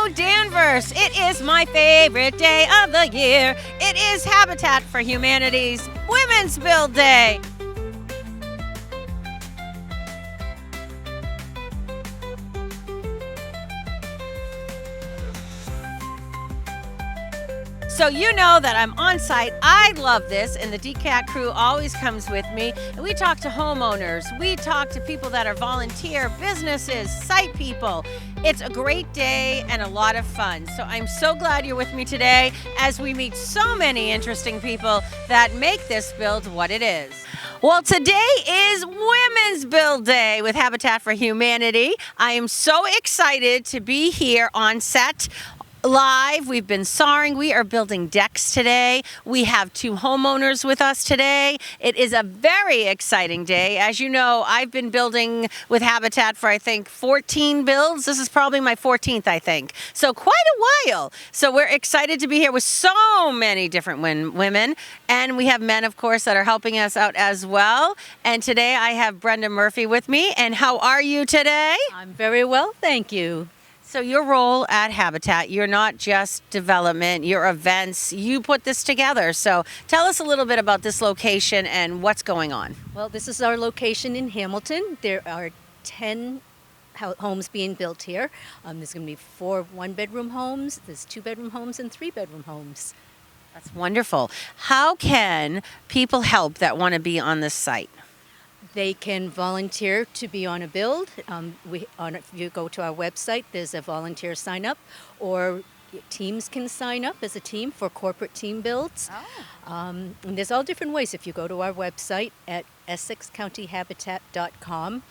Hello, Danvers. It is my favorite day of the year. It is Habitat for Humanity's Women's Build Day. So you know that I'm on site. I love this, and the DCAT crew always comes with me. And we talk to homeowners. We talk to people that are volunteer, businesses, site people. It's a great day and a lot of fun. So I'm so glad you're with me today as we meet so many interesting people that make this build what it is. Well, today is Women's Build Day with Habitat for Humanity. I am so excited to be here on set. Live, we've been sawing. We are building decks today. We have two homeowners with us today. It is a very exciting day. As you know, I've been building with Habitat for, I think, 14 builds. This is probably my 14th, I think. So quite a while. So we're excited to be here with so many different women. And we have men, of course, that are helping us out as well. And today I have Brenda Murphy with me. And how are you today? I'm very well, thank you. So your role at Habitat, you're not just development, you're events, you put this together. So tell us a little bit about this location and what's going on. Well, this is our location in Hamilton. There are 10 homes being built here. There's going to be 4 one-bedroom homes, there's 2-bedroom homes, and 3-bedroom homes. That's wonderful. How can people help that want to be on this site? They can volunteer to be on a build. If you go to our website, there's a volunteer sign up, or teams can sign up as a team for corporate team builds. And there's all different ways. If you go to our website at essexcountyhabitat.com,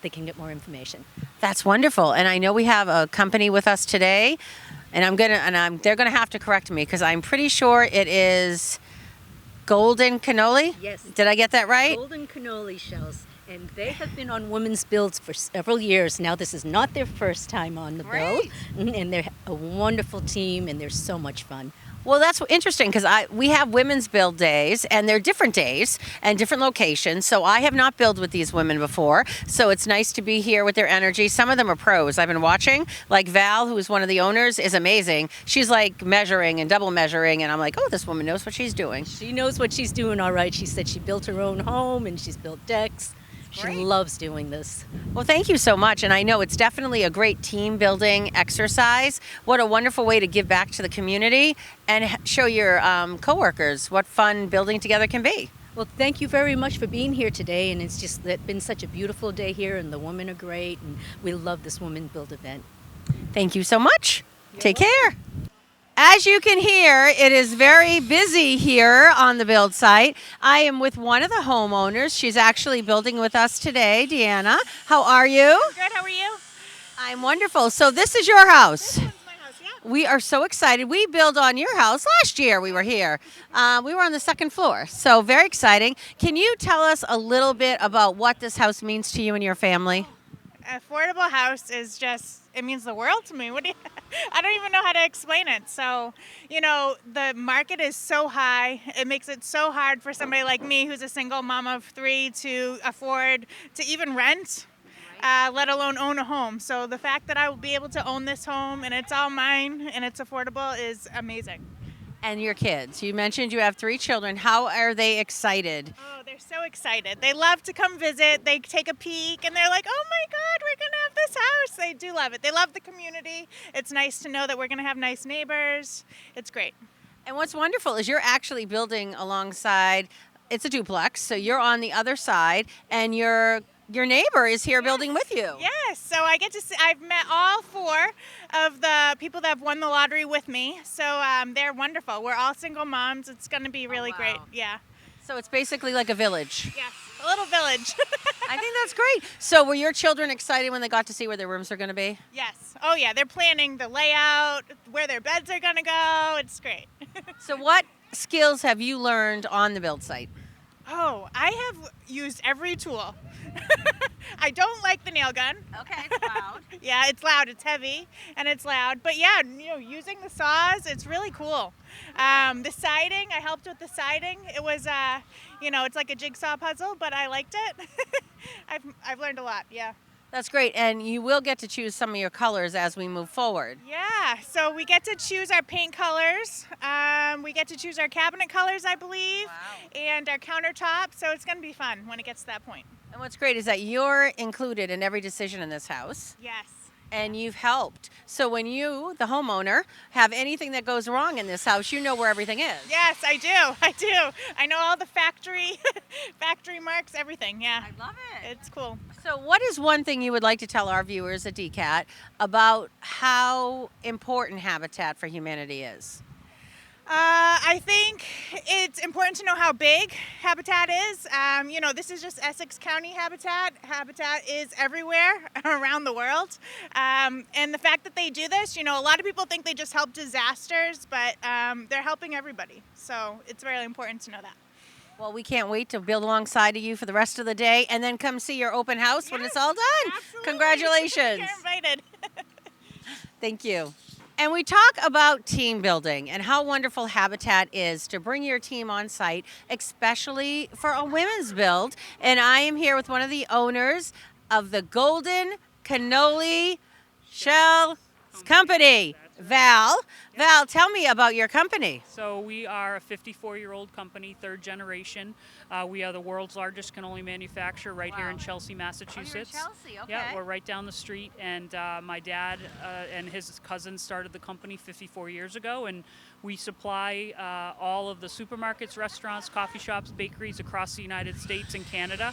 they can get more information. That's wonderful. And I know we have a company with us today, and they're gonna have to correct me because I'm pretty sure it is Golden Cannoli? Yes. Did I get that right? Golden Cannoli shells. And they have been on women's builds for several years now. This is not their first time on the build. And they're a wonderful team, and they're so much fun. Well, that's interesting because we have women's build days, and they're different days and different locations. So I have not built with these women before. So it's nice to be here with their energy. Some of them are pros. I've been watching, like Val, who is one of the owners, is amazing. She's like measuring and double measuring, and I'm like, oh, this woman knows what she's doing. She knows what she's doing, all right. She said she built her own home, and she's built decks. She loves doing this. Well, thank you so much. And I know it's definitely a great team building exercise. What a wonderful way to give back to the community and show your coworkers what fun building together can be. Well, thank you very much for being here today. And it's just been such a beautiful day here, and the women are great. And we love this Women Build event. Thank you so much. Take care. As you can hear, it is very busy here on the build site. I am with one of the homeowners. She's actually building with us today, Deanna. How are you? Good, how are you? I'm wonderful. So this is your house. This one's my house, yeah. We are so excited. We built on your house last year. We were here. We were on the second floor. So very exciting. Can you tell us a little bit about what this house means to you and your family? Affordable house is just, it means the world to me. I don't even know how to explain it. So, the market is so high. It makes it so hard for somebody like me who's a single mom of 3 to afford to even rent, let alone own a home. So the fact that I will be able to own this home and it's all mine and it's affordable is amazing. And your kids. You mentioned you have 3 children. How are they excited? Oh, they're so excited. They love to come visit. They take a peek and they're like, oh my God, we're going to have this house. They do love it. They love the community. It's nice to know that we're going to have nice neighbors. It's great. And what's wonderful is you're actually building alongside, it's a duplex, so you're on the other side, and your neighbor is here building with you. Yes, so I get to see, I've met all 4 of the people that have won the lottery with me. So they're wonderful. We're all single moms. It's going to be really great. Yeah. So it's basically like a village. Yes, a little village. I think that's great. So were your children excited when they got to see where their rooms are going to be? Yes. Oh yeah, they're planning the layout, where their beds are going to go. It's great. So what skills have you learned on the build site? Oh, I have used every tool. I don't like the nail gun. Okay, it's loud. Yeah, it's loud. It's heavy and it's loud. But yeah, using the saws, it's really cool. The siding, I helped with the siding. It was, it's like a jigsaw puzzle, but I liked it. I've learned a lot. Yeah. That's great. And you will get to choose some of your colors as we move forward. Yeah, so we get to choose our paint colors. We get to choose our cabinet colors, I believe, and our countertop. So it's going to be fun when it gets to that point. And what's great is that you're included in every decision in this house. Yes. And you've helped. So when you, the homeowner, have anything that goes wrong in this house, you know where everything is. Yes, I do. I do. I know all the factory marks, everything. Yeah. I love it. It's cool. So what is one thing you would like to tell our viewers at DCAT about how important Habitat for Humanity is? I think it's important to know how big Habitat is. This is just Essex County Habitat. Habitat is everywhere around the world. And the fact that they do this, a lot of people think they just help disasters, but they're helping everybody. So it's really important to know that. Well, we can't wait to build alongside of you for the rest of the day and then come see your open house when it's all done. Absolutely. Congratulations. You're invited. Thank you. And we talk about team building and how wonderful Habitat is to bring your team on site, especially for a women's build. And I am here with one of the owners of the Golden Cannoli Shell Company, Val. Val, tell me about your company. So we are a 54-year-old company, third generation. We are the world's largest cannoli manufacturer right here in Chelsea, Massachusetts. Chelsea, okay. Yeah, we're right down the street. And my dad and his cousin started the company 54 years ago. And we supply all of the supermarkets, restaurants, coffee shops, bakeries across the United States and Canada.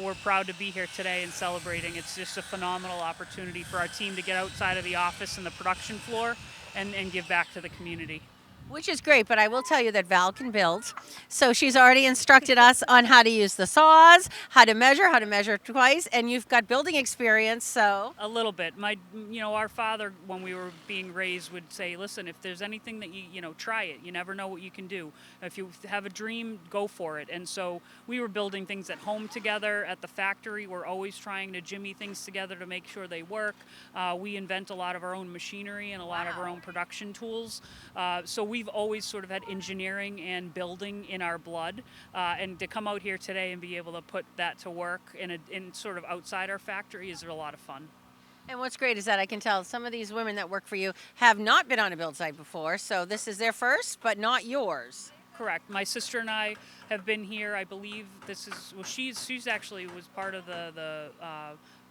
We're proud to be here today and celebrating. It's just a phenomenal opportunity for our team to get outside of the office and the production floor and give back to the community. Which is great, but I will tell you that Val can build. So she's already instructed us on how to use the saws, how to measure twice, and you've got building experience, so. A little bit. Our father, when we were being raised, would say, listen, if there's anything that try it. You never know what you can do. If you have a dream, go for it. And so we were building things at home together. At the factory, we're always trying to jimmy things together to make sure they work. We invent a lot of our own machinery and a lot of our own production tools. So we've always sort of had engineering and building in our blood, and to come out here today and be able to put that to work in sort of outside our factory is a lot of fun. And what's great is that I can tell some of these women that work for you have not been on a build site before, so this is their first, but not yours. Correct. My sister and I have been here. I believe she's actually was part of the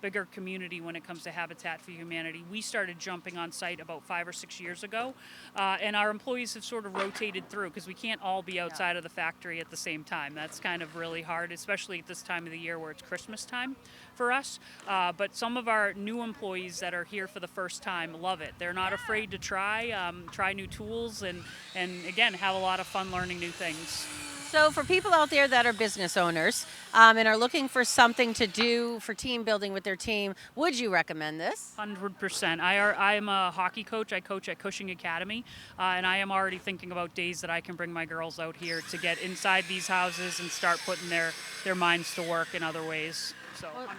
bigger community when it comes to Habitat for Humanity. We started jumping on site about 5 or 6 years ago, and our employees have sort of rotated through because we can't all be outside of the factory at the same time. That's kind of really hard, especially at this time of the year where it's Christmas time for us. But some of our new employees that are here for the first time love it. They're not afraid to try new tools, and again, have a lot of fun learning new things. So for people out there that are business owners and are looking for something to do for team building with their team, would you recommend this? 100%. I am a hockey coach. I coach at Cushing Academy, and I am already thinking about days that I can bring my girls out here to get inside these houses and start putting their minds to work in other ways. So 100%.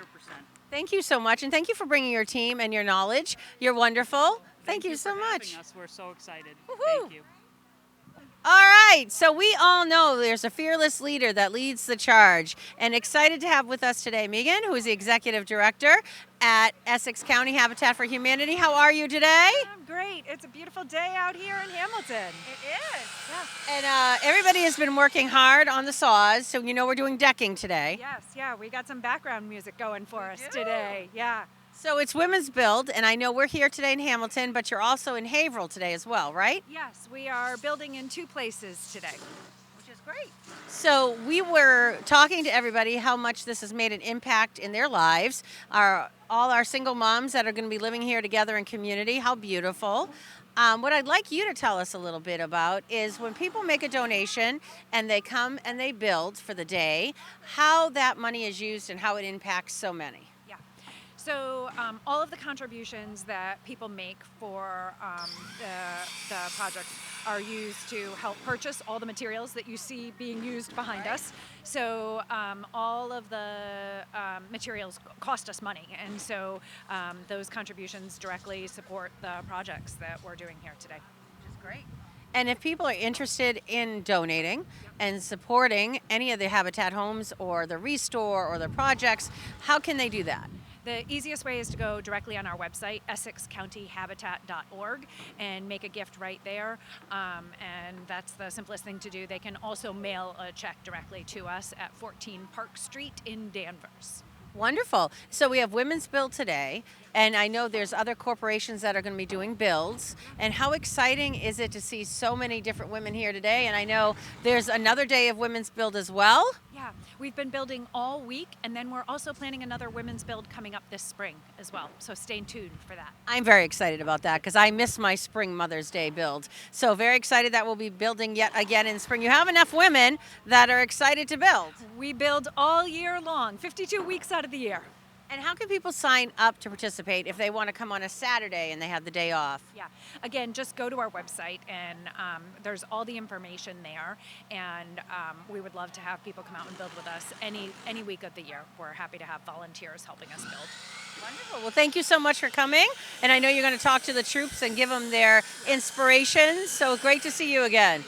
Thank you so much, and thank you for bringing your team and your knowledge. You're wonderful. Thank you so for much. having us. We're so excited. Woo-hoo. Thank you. All right, so we all know there's a fearless leader that leads the charge, and excited to have with us today Megan, who is the Executive Director at Essex County Habitat for Humanity. How are you today? I'm great. It's a beautiful day out here in Hamilton. It is. Yeah. And everybody has been working hard on the saws, so we're doing decking today. Yes, yeah, we got some background music going for us today. Yeah. So it's Women's Build, and I know we're here today in Hamilton, but you're also in Haverhill today as well, right? Yes, we are building in 2 places today. Which is great. So we were talking to everybody how much this has made an impact in their lives. All our single moms that are going to be living here together in community, how beautiful. What I'd like you to tell us a little bit about is when people make a donation and they come and they build for the day, how that money is used and how it impacts so many. Yeah. So all of the contributions that people make for the project are used to help purchase all the materials that you see being used behind us. So all of the materials cost us money, and so those contributions directly support the projects that we're doing here today. Which is great. And if people are interested in donating and supporting any of the Habitat homes or the Restore or the projects, how can they do that? The easiest way is to go directly on our website, essexcountyhabitat.org, and make a gift right there. And that's the simplest thing to do. They can also mail a check directly to us at 14 Park Street in Danvers. Wonderful. So we have Women's Build today, and I know there's other corporations that are going to be doing builds. And how exciting is it to see so many different women here today? And I know there's another day of Women's Build as well. Yeah, we've been building all week, and then we're also planning another women's build coming up this spring as well. So stay tuned for that. I'm very excited about that because I miss my spring Mother's Day build. So very excited that we'll be building yet again in spring. You have enough women that are excited to build. We build all year long, 52 weeks out of the year. And how can people sign up to participate if they want to come on a Saturday and they have the day off? Yeah, again, just go to our website and there's all the information there. And we would love to have people come out and build with us any week of the year. We're happy to have volunteers helping us build. Wonderful. Well, thank you so much for coming. And I know you're going to talk to the troops and give them their inspirations. So great to see you again.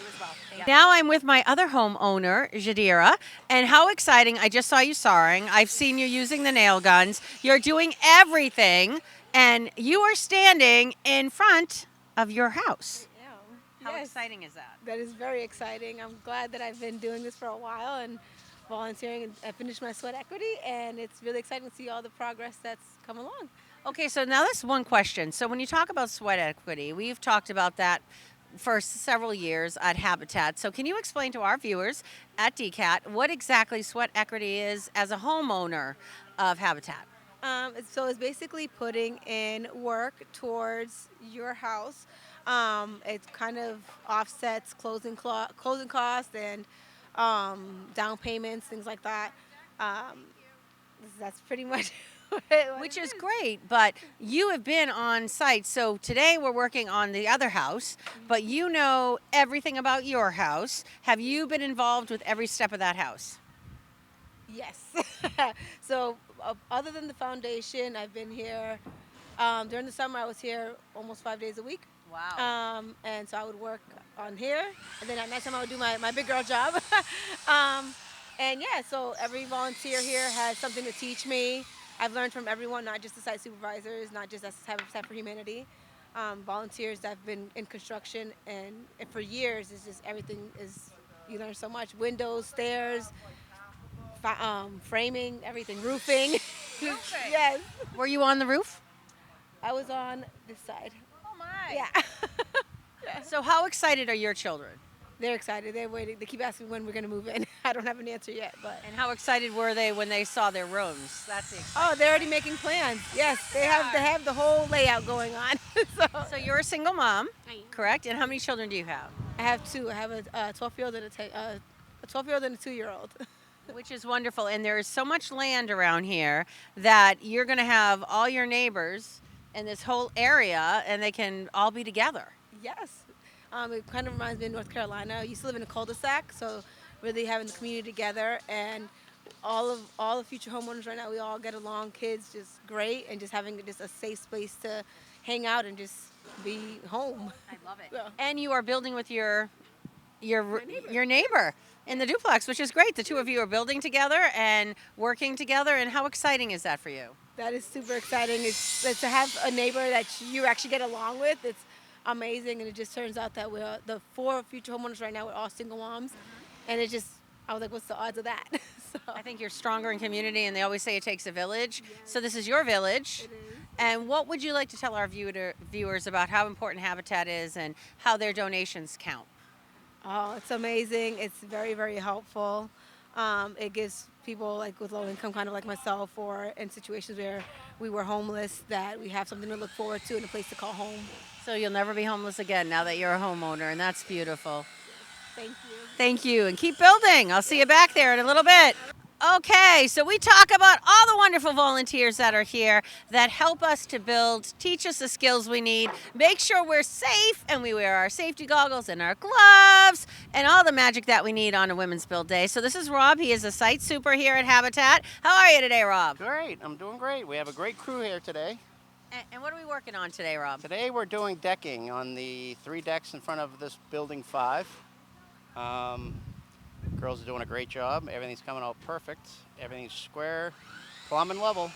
Now I'm with my other homeowner, Jadira, and how exciting. I just saw you sawing. I've seen you using the nail guns. You're doing everything, and you are standing in front of your house. How Yes, exciting is that? that is very exciting. I'm glad that I've been doing this for a while and volunteering, and I finished my sweat equity, and it's really exciting to see all the progress that's come along. Okay, so now that's one question. So when you talk about sweat equity, we've talked about that for several years at Habitat. So can you explain to our viewers at DCAT what exactly sweat equity is as a homeowner of Habitat? So it's basically putting in work towards your house. It kind of offsets closing costs and down payments, things like that. That's pretty much Which is great, but you have been on site. So today we're working on the other house, but you know everything about your house. Have you been involved with every step of that house? Yes. So other than the foundation, I've been here during the summer. I was here almost 5 days a week. Wow. And so I would work on here, and then at night time I would do my big girl job. And yeah, so every volunteer here has something to teach me. I've learned from everyone, not just the site supervisors, not just Habitat for Humanity. Volunteers that have been in construction, and for years, it's just everything is, you learn so much. Windows, stairs, framing, everything, roofing. Yes. Were you on the roof? I was on this side. Oh my. Yeah. So how excited are your children? They're excited. They're waiting. They keep asking when we're going to move in. I don't have an answer yet, but. And how excited were they when they saw their rooms? That's the exciting. Oh, they're already making plans. Yes, they have the whole layout going on. So you're a single mom, I am. correct? And how many children do you have? I have two. I have a 12-year-old and a 12-year-old and a 2-year-old. Which is wonderful. And there is so much land around here that you're going to have all your neighbors in this whole area, and they can all be together. Yes. It kind of reminds me of North Carolina. I used to live in a cul-de-sac, so really having the community together, and all the future homeowners right now, we all get along. Kids, just great, and just having just a safe space to hang out and just be home. I love it. Yeah. And you are building with your neighbor in the duplex, which is great. The two of you are building together and working together. And how exciting is that for you? That is super exciting. It's to have a neighbor that you actually get along with. It's amazing, and it just turns out that we're the 4 future homeowners right now. We're all single moms, and I was like, what's the odds of that? So, I think you're stronger in community, and they always say it takes a village. So this is your village. it is. And what would you like to tell our viewers about how important Habitat is and how their donations count? Oh, it's amazing. It's very, very helpful. It gives people like with low income, kind of like myself, or in situations where we were homeless, that we have something to look forward to and a place to call home. So you'll never be homeless again now that you're a homeowner, and that's beautiful. Thank you. Thank you, and keep building. I'll see you back there in a little bit. Okay, so we talk about all the wonderful volunteers that are here that help us to build, teach us the skills we need, make sure we're safe, and we wear our safety goggles and our gloves and all the magic that we need on a Women's Build Day. So this is Rob. He is a site super here at Habitat. How are you today, Rob? Great, I'm doing great. We have a great crew here today. And what are we working on today, Rob? Today we're doing decking on the 3 decks in front of this building 5. Girls are doing a great job. Everything's coming out perfect. Everything's square, plumb and level.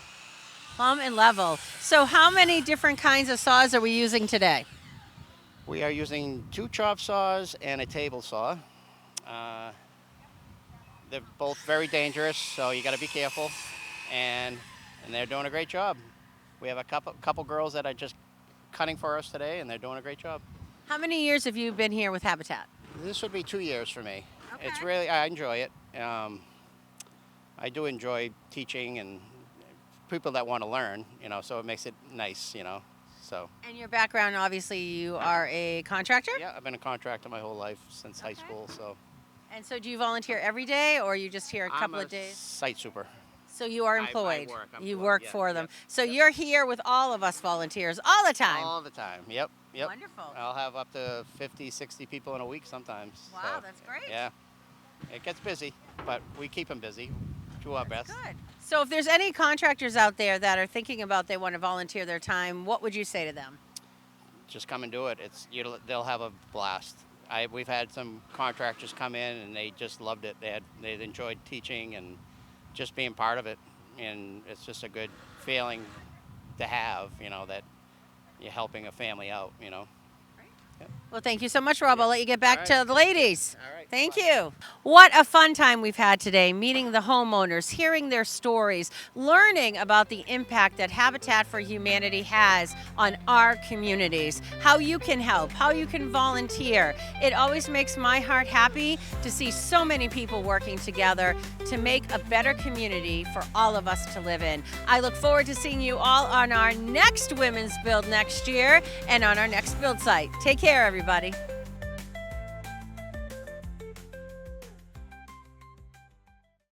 Plumb and level. So how many different kinds of saws are we using today? We are using 2 chop saws and a table saw. Uh, they're both very dangerous, so you got to be careful. And they're doing a great job. We have a couple girls that are just cutting for us today, and they're doing a great job. How many years have you been here with Habitat? This would be 2 years for me. It's Okay. really, I enjoy it. I do enjoy teaching and people that want to learn, so it makes it nice, so. And your background, obviously, you are a contractor? Yeah, I've been a contractor my whole life since high school, so. And so do you volunteer every day, or you just here a couple I'm of days? site super. So you are I employed. work, I'm You employed, work yeah, for them. yep, So yep. you're here with all of us volunteers all the time. All the time, yep. Wonderful. I'll have up to 50, 60 people in a week sometimes. Wow, so, that's great. Yeah, it gets busy, but we keep them busy, do our best. Good. So if there's any contractors out there that are thinking about they want to volunteer their time, what would you say to them? Just come and do it. They'll have a blast. We've had some contractors come in and they just loved it. They enjoyed teaching and just being part of it, and it's just a good feeling to have, that you're helping a family out, Well, thank you so much, Rob. I'll let you get back All to right. the ladies. All right, Thank bye. you. What a fun time we've had today, meeting the homeowners, hearing their stories, learning about the impact that Habitat for Humanity has on our communities, how you can help, how you can volunteer. It always makes my heart happy to see so many people working together to make a better community for all of us to live in. I look forward to seeing you all on our next Women's Build next year and on our next build site. Take care, everybody.